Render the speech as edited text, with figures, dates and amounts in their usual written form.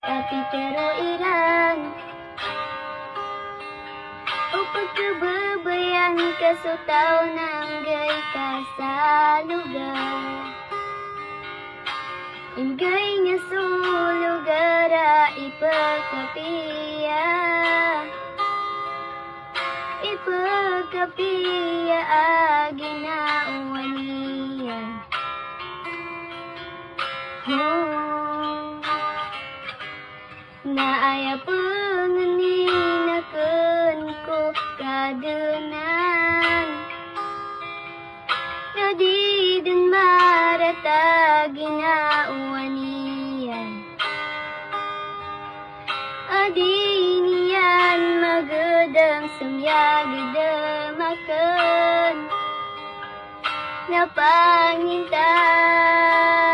tapi teroiran. O pagkababayan ka so tao nanggay ka sa lugar. Ingay nga so lugara ipagkapiya. Ipagkapiya ginauan niya. Naaya panganinakan ko kadunan. Nadi dun marata ginauan niya. Adi niyan magedang sumyagedamakan. Napangintay